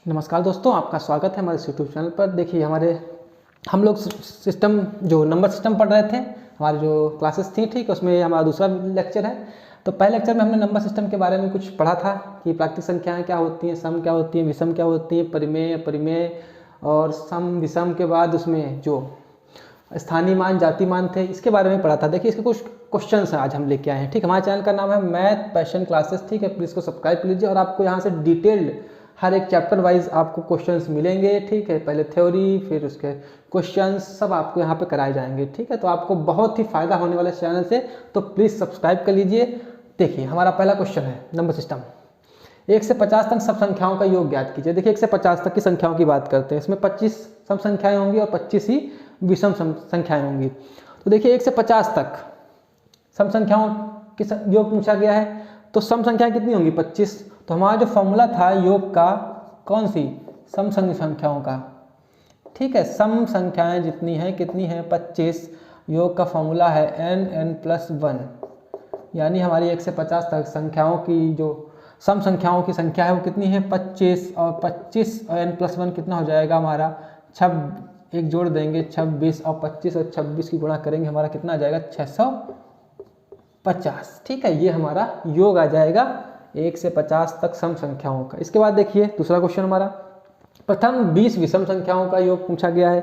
नमस्कार दोस्तों, आपका स्वागत है हमारे यूट्यूब चैनल पर। देखिए हम लोग सिस्टम जो नंबर सिस्टम पढ़ रहे थे, हमारी जो क्लासेस थी, ठीक है, उसमें हमारा दूसरा लेक्चर है। तो पहले लेक्चर में हमने नंबर सिस्टम के बारे में कुछ पढ़ा था कि प्राकृतिक संख्याएं क्या होती हैं, सम क्या होती हैं, विषम क्या होती हैं, परिमेय अपरिमेय और सम विषम के बाद उसमें जो स्थानीय मान जाति मान थे, इसके बारे में पढ़ा था। देखिए इसके कुछ क्वेश्चंस हैं आज हम लेके आए हैं। ठीक, हमारे चैनल का नाम है मैथ पैशन क्लासेस। ठीक है, प्लीज़ को सब्सक्राइब कर लीजिए और आपको यहाँ से डिटेल्ड हर एक चैप्टर वाइज आपको क्वेश्चंस मिलेंगे। ठीक है, पहले थ्योरी फिर उसके क्वेश्चंस सब आपको यहाँ पे कराए जाएंगे। ठीक है, तो आपको बहुत ही फायदा होने वाला है चैनल से, तो प्लीज़ सब्सक्राइब कर लीजिए। देखिए हमारा पहला क्वेश्चन है नंबर सिस्टम। 1 से 50 तक सब संख्याओं का योग ज्ञात कीजिए। देखिए 1 से 50 तक की संख्याओं की बात करते हैं। इसमें 25 सम संख्याएं होंगी और 25 ही विषम संख्याएं होंगी। तो देखिए 1 से 50 तक सम संख्याओं की योग पूछा गया है, तो सम संख्याएं कितनी होंगी? 25। तो हमारा जो फॉर्मूला था योग का, कौन सी? सम संख्याओं का। ठीक है, सम संख्याएं जितनी हैं कितनी हैं? 25। योग का फॉर्मूला है n+1, यानी हमारी 1 से 50 तक संख्याओं की जो सम संख्याओं की संख्या है वो कितनी है? 25। और 25 और n+1 कितना हो जाएगा हमारा? एक जोड़ देंगे 26, और 25 और 26 की गुणा करेंगे, हमारा कितना आ जाएगा? 650। ठीक है, ये हमारा योग आ जाएगा 1 से 50 तक सम संख्याओं का। इसके बाद देखिए दूसरा क्वेश्चन हमारा, प्रथम 20 विषम संख्याओं का योग पूछा गया है।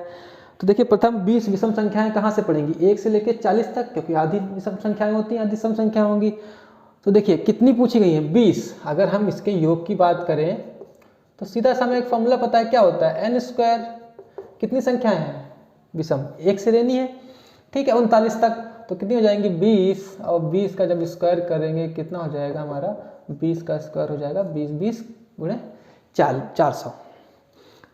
तो देखिए प्रथम 20 विषम संख्याएं कहाँ से पढ़ेंगी? 1 से लेकर 40 तक, क्योंकि आधी विषम संख्याएं होती हैं, आधी सम संख्या होंगी। तो देखिए कितनी पूछी गई है? 20। अगर हम इसके योग की बात करें तो सीधा सा हमें एक फॉर्मूला पता है, क्या होता है? n²। कितनी संख्याएं हैं विषम? 1 से लेनी है। ठीक है, 39 तक, तो कितनी हो जाएंगी? 20। और 20 का जब स्क्वायर करेंगे कितना हो जाएगा हमारा? 20 का स्क्वायर हो जाएगा 20 गुणे 400।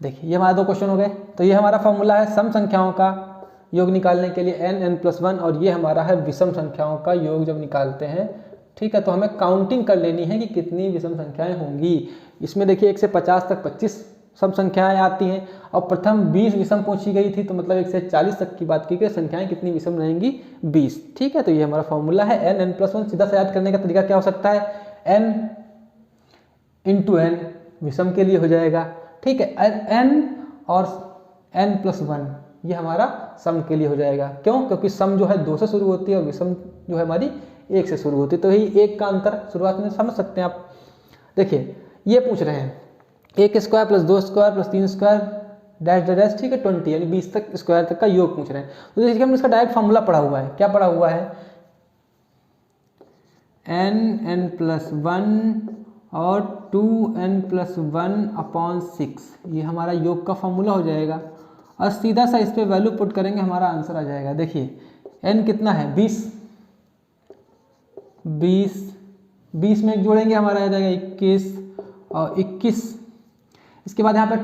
देखिए ये हमारा दो क्वेश्चन हो गए। तो ये हमारा फॉर्मूला है सम संख्याओं का योग निकालने के लिए n+1, और ये हमारा है विषम संख्याओं का योग जब निकालते हैं। ठीक है, तो हमें काउंटिंग कर लेनी है कि कितनी विषम संख्याएं होंगी। इसमें देखिए 1 से 50 तक 25 सम संख्याएं आती हैं, और प्रथम 20 विषम पूछी गई थी, तो मतलब 1 से 40 तक की बात की गई, संख्याएं कितनी विषम रहेंगी? 20। ठीक है, तो ये हमारा फॉर्मूला है n+1। सीधा सा याद करने का तरीका क्या हो सकता है? n विषम के लिए हो जाएगा। ठीक है, n और n+1 ये हमारा सम के लिए हो जाएगा। क्यों? क्योंकि सम जो है 2 से शुरू होती है और विषम जो है हमारी 1 से शुरू होती है, तो यही 1 का अंतर शुरुआत में समझ सकते हैं आप। देखिए ये पूछ रहे हैं 1² + 2² + 3² डैश डैश, ठीक है, 20, यानी 20 तक स्क्वायर तक का योग पूछ रहे हैं। तो देखिए हमने इसका डायरेक्ट फॉर्मूला पढ़ा हुआ है। क्या पढ़ा हुआ है? n+1 और 2n+1/6, ये हमारा योग का फॉर्मूला हो जाएगा। और सीधा सा इस पे वैल्यू पुट करेंगे, हमारा आंसर आ जाएगा। देखिए n कितना है? 20 में एक जोड़ेंगे, हमारा आ जाएगा 21 और 21। इसके बाद यहाँ पे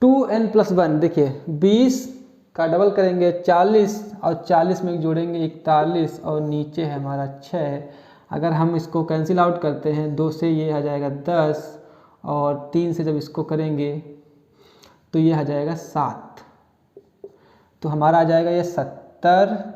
2n+1, देखिए 20 का डबल करेंगे 40, और 40 में एक जोड़ेंगे 41, और नीचे है हमारा 6। अगर हम इसको कैंसिल आउट करते हैं, 2 से ये आ जाएगा 10, और 3 से जब इसको करेंगे तो ये आ जाएगा 7। तो हमारा आ जाएगा ये 70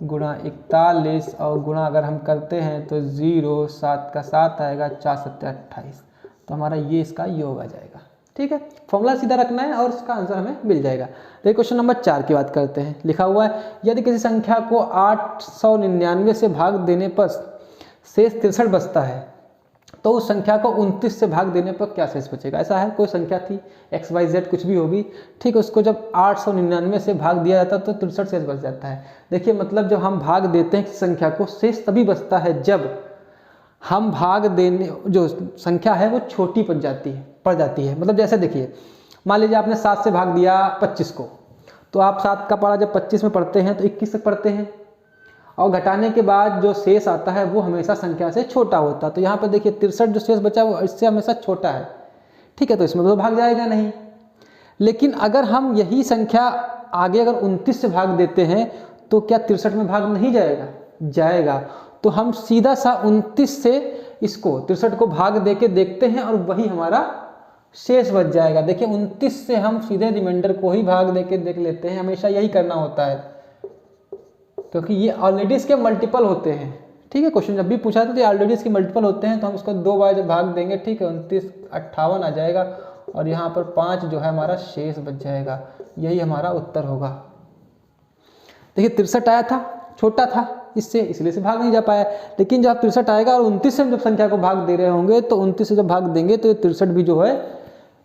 गुणा 41, और गुणा अगर हम करते हैं तो 0, 7 का 7 आएगा, 4 7 28। तो हमारा ये इसका योग आ जाएगा। ठीक है, फॉर्मूला सीधा रखना है और उसका आंसर हमें मिल जाएगा। देखिए क्वेश्चन नंबर 4 की बात करते हैं। लिखा हुआ है, यदि किसी संख्या को 899 से भाग देने पर शेष 63 बचता है, तो उस संख्या को 29 से भाग देने पर क्या शेष बचेगा? ऐसा है, कोई संख्या थी XYZ कुछ भी होगी, ठीक है, उसको जब 899 से भाग दिया जाता है तो 63 शेष बच जाता है। देखिए मतलब जब हम भाग देते हैं किसी संख्या को, शेष तभी बचता है जब हम भाग देने जो संख्या है वो छोटी पड़ जाती है। मतलब जैसे देखिए मान लीजिए आपने 7 से भाग दिया 25 को, तो आप 7 का पारा जब 25 में पढ़ते हैं तो 21 तक पढ़ते हैं, और घटाने के बाद जो शेष आता है वो हमेशा संख्या से छोटा होता है। तो यहाँ पर देखिए 63 जो शेष बचा वो इससे हमेशा छोटा है। ठीक है, तो इसमें तो भाग जाएगा नहीं। लेकिन अगर हम यही संख्या आगे अगर 29 से भाग देते हैं तो क्या 63 में भाग नहीं जाएगा? जाएगा। तो हम सीधा सा 29 से इसको 63 को भाग दे के देखते हैं और वही हमारा शेष बच जाएगा। देखिए 29 से हम सीधे रिमाइंडर को ही भाग दे के देख लेते हैं, हमेशा यही करना होता है, क्योंकि ये ऑलरेडी इसके मल्टीपल होते हैं। ठीक है। क्वेश्चन जब भी पूछा था तो ऑलरेडी इसके मल्टीपल होते हैं, तो हम इसको 2 बार जब भाग देंगे, ठीक है, 29 58 आ जाएगा और यहाँ पर 5 जो है हमारा शेष बच जाएगा। यही हमारा उत्तर होगा। देखिए 63 आया था, छोटा था इससे, इसलिए से भाग नहीं जा पाया। लेकिन जब 63 आएगा और 29 से जब संख्या को भाग दे रहे होंगे तो 29 से जब भाग देंगे तो 63 भी जो है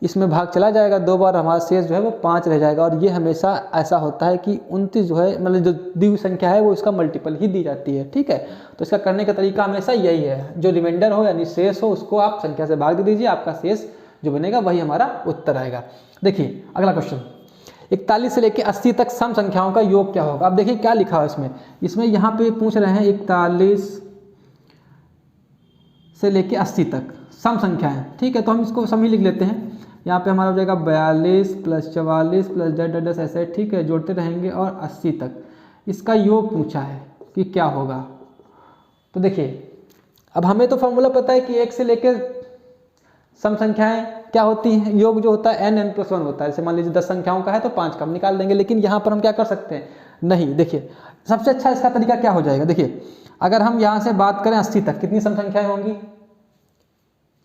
इसमें भाग चला जाएगा, 2 बार हमारा शेष जो है वो 5 रह जाएगा। और ये हमेशा ऐसा होता है कि 29 जो है मतलब जो दी हुई संख्या है वो इसका मल्टीपल ही दी जाती है, ठीक है। तो इसका करने का तरीका हमेशा यही है, जो रिमाइंडर हो यानी शेष हो उसको आप संख्या से भाग दे दीजिए, आपका शेष जो बनेगा वही हमारा उत्तर आएगा। देखिए अगला क्वेश्चन, 41 से लेकर 80 तक सम संख्याओं का योग क्या होगा। अब देखिए क्या लिखा है इसमें यहाँ पे पूछ रहे हैं 41 से लेकर 80 तक सम संख्याएं, ठीक है। तो हम इसको सम ही लिख लेते हैं। यहाँ पे हमारा हो जाएगा 42 + 44 + z ऐसे, ठीक है, जोड़ते रहेंगे और 80 तक इसका योग पूछा है कि क्या होगा। तो देखिए अब हमें तो फॉर्मूला पता है कि 1 से लेकर सम संख्याएं क्या होती हैं, योग जो होता है n+1 होता है। जैसे मान लीजिए 10 संख्याओं का है तो 5 का हम निकाल देंगे। लेकिन यहाँ पर हम क्या कर सकते हैं, नहीं, देखिए सबसे अच्छा इसका तरीका क्या हो जाएगा। देखिए अगर हम यहाँ से बात करें 80 तक कितनी सम संख्याएं होंगी,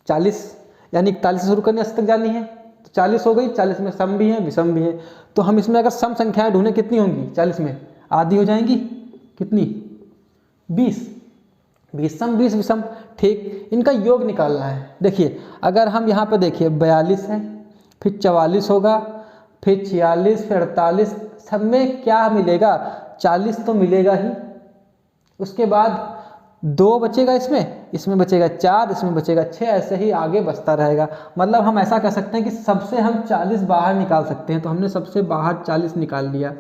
40, यानी 41 से शुरू करनी 80 तक जानी है तो 40 हो गई। 40 में सम भी है विषम भी है, तो हम इसमें अगर सम संख्याएं ढूंढें कितनी होंगी, 40 में आधी हो जाएंगी, कितनी, 20 सम 20 विषम, ठीक। इनका योग निकालना है। देखिए अगर हम यहाँ पे देखिए 42 है, फिर 44 होगा, फिर 46, फिर 48, सब में क्या मिलेगा, 40 तो मिलेगा ही। उसके बाद 2 बचेगा, इसमें बचेगा 4, इसमें बचेगा 6, ऐसे ही आगे बचता रहेगा। मतलब हम ऐसा कर सकते हैं कि सबसे हम 40 बाहर निकाल सकते हैं। तो हमने सबसे बाहर 40 निकाल लिया।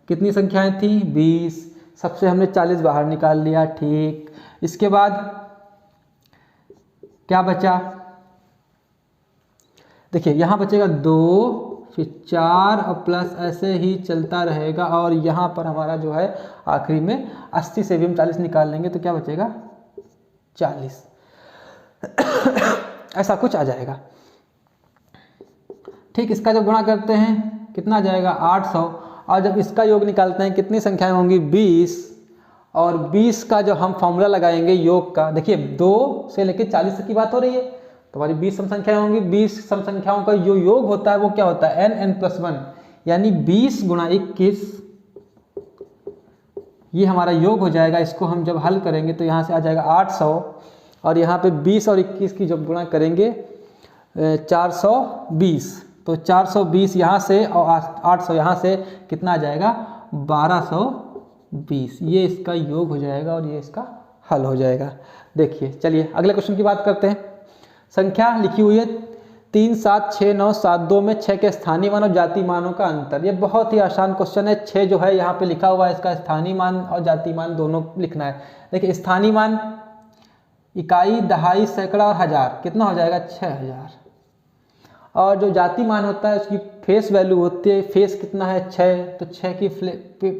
कितनी संख्याएं थी, 20, सबसे हमने 40 बाहर निकाल लिया, ठीक। इसके बाद क्या बचा, देखिए यहाँ बचेगा 2, फिर 4 और प्लस ऐसे ही चलता रहेगा। और यहाँ पर हमारा जो है आखिरी में 80 से भी हम 40 निकाल लेंगे तो क्या बचेगा, 40 ऐसा कुछ आ जाएगा, ठीक। इसका जब गुणा करते हैं कितना आ जाएगा, 800। और जब इसका योग निकालते हैं कितनी संख्याएं होंगी, 20। और 20 का जो हम फॉर्मूला लगाएंगे योग का, देखिए 2 से लेकर 40 तक की बात हो रही है, तो हमारी 20 सम संख्याएं होंगी। 20 सम संख्याओं का जो योग होता है वो क्या होता है, n+1, यानी 20 × 21, ये हमारा योग हो जाएगा। इसको हम जब हल करेंगे तो यहाँ से आ जाएगा 800, और यहाँ पे 20 और 21 की जब गुणा करेंगे 420, तो 420 यहाँ से और 800 यहाँ से कितना आ जाएगा, 1220। ये इसका योग हो जाएगा और ये इसका हल हो जाएगा। देखिए चलिए अगले क्वेश्चन की बात करते हैं। संख्या लिखी हुई है 3, 7, 6, 9, 7, 2 में 6 के स्थानीय मान और जाति मानों का अंतर। ये बहुत ही आसान क्वेश्चन है। 6 जो है यहाँ पे लिखा हुआ है, इसका स्थानीय मान और जाति मान दोनों लिखना है। देखिए स्थानीय मान इकाई, दहाई, सैकड़ा और हजार, कितना हो जाएगा, 6000। और जो जाति मान होता है उसकी फेस वैल्यू होती है, फेस कितना है, 6, तो 6 की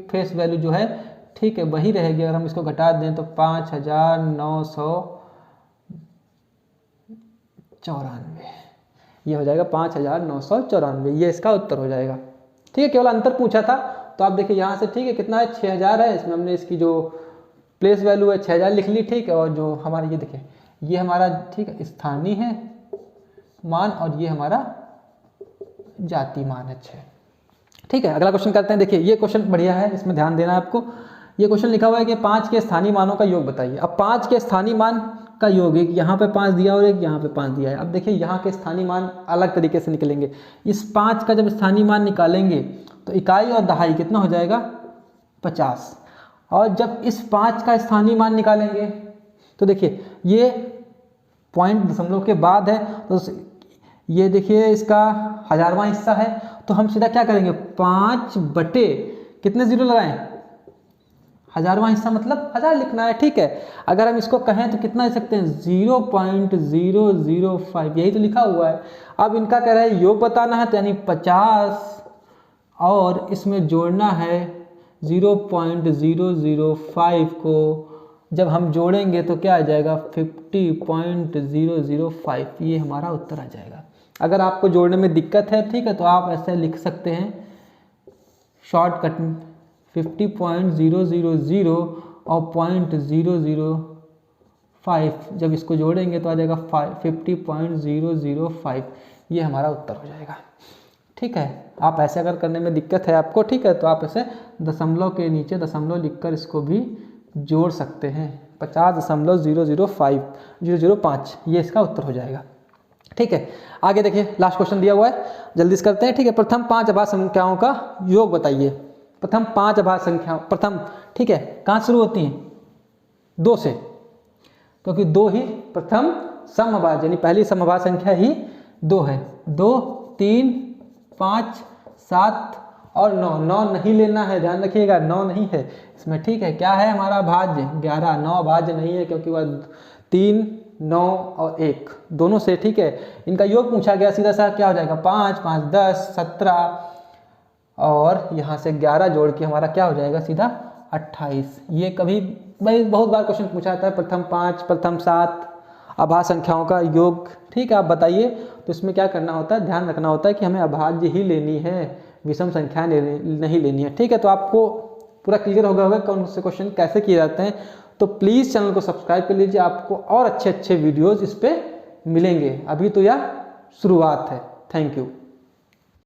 फेस वैल्यू जो है, ठीक है, वही रहेगी। अगर हम इसको घटा दें तो 5994, ये हो जाएगा 5994, ये इसका उत्तर हो जाएगा, ठीक है। केवल अंतर पूछा था, तो आप देखिए यहाँ से, ठीक है, कितना है, 6000 है। इसमें हमने इसकी जो प्लेस वैल्यू है 6000 लिख ली, ठीक है। और जो हमारा ये देखिए, ये हमारा, ठीक है, स्थानीय है मान और ये हमारा जाति मान है 6, ठीक है। अगला क्वेश्चन करते हैं। देखिए ये क्वेश्चन बढ़िया है, इसमें ध्यान देना है आपको। ये क्वेश्चन लिखा हुआ है कि 5 के स्थानीय मानों का योग बताइए। अब 5 के स्थानीय मान का योग, एक यहाँ पे 5 दिया और एक यहाँ पे 5 दिया है। अब देखिए यहाँ के स्थानीय मान अलग तरीके से निकलेंगे। इस 5 का जब स्थानीय मान निकालेंगे तो इकाई और दहाई कितना हो जाएगा, 50। और जब इस 5 का स्थानीय मान निकालेंगे तो देखिए ये पॉइंट दशमलव के बाद है, तो ये देखिए इसका 1000वां हिस्सा है। तो हम सीधा क्या करेंगे, 5 बटे कितने जीरो लगाएं, 1000वां हिस्सा मतलब 1000 लिखना है, ठीक है। अगर हम इसको कहें तो कितना लिख सकते हैं, 0.005, यही तो लिखा हुआ है। अब इनका कह रहा है योग बताना है, तो यानी 50 और इसमें जोड़ना है 0.005 को जब हम जोड़ेंगे तो क्या आ जाएगा, 50.005, ये हमारा उत्तर आ जाएगा। अगर आपको जोड़ने में दिक्कत है, ठीक है, तो आप ऐसे लिख सकते हैं शॉर्टकट में 50.000 और 0.005 5, जब इसको जोड़ेंगे तो आ जाएगा 50.005, ये हमारा उत्तर हो जाएगा। ठीक है, आप ऐसे अगर करने में दिक्कत है आपको, ठीक है, तो आप ऐसे दशमलव के नीचे दशमलव लिखकर इसको भी जोड़ सकते हैं। 50.005 ये इसका उत्तर हो जाएगा। ठीक है, आगे देखिए लास्ट क्वेश्चन दिया हुआ है, जल्दी से करते हैं। ठीक है, प्रथम 5 अभाज्य संख्याओं का योग बताइए। प्रथम 5 अभाज्य संख्याओं, प्रथम, ठीक है, कहाँ शुरू होती हैं? 2 से, क्योंकि 2 ही प्रथम समअभाज्य यानी पहली समअभाज्य संख्या ही 2 है। 2, 3, 5, 7 और 9। 9 नहीं लेना है, ध्यान रखिएगा, 9 नहीं है इसमें। ठीक है, क्या है हमारा भाज्य? 11। 9 भाज्य नहीं है क्योंकि वह 3, 9 और 1 दोनों से। ठीक है, इनका योग पूछा गया, सीधा सा क्या हो जाएगा? 5, 5, 10, 17 और यहाँ से 11 जोड़ के हमारा क्या हो जाएगा? सीधा 28। ये कभी भाई बहुत बार क्वेश्चन पूछा जाता है, प्रथम 5, प्रथम 7 अभाज्य संख्याओं का योग। ठीक है, आप बताइए। तो इसमें क्या करना होता है, ध्यान रखना होता है कि हमें अभाज्य ही लेनी है, विषम संख्या नहीं लेनी है। ठीक है, तो आपको पूरा क्लियर हो गया होगा कौन से क्वेश्चन कैसे किए जाते हैं। तो प्लीज़ चैनल को सब्सक्राइब कर लीजिए, आपको और अच्छे अच्छे वीडियोज़ इस पर मिलेंगे। अभी तो यह शुरुआत है। Thank you.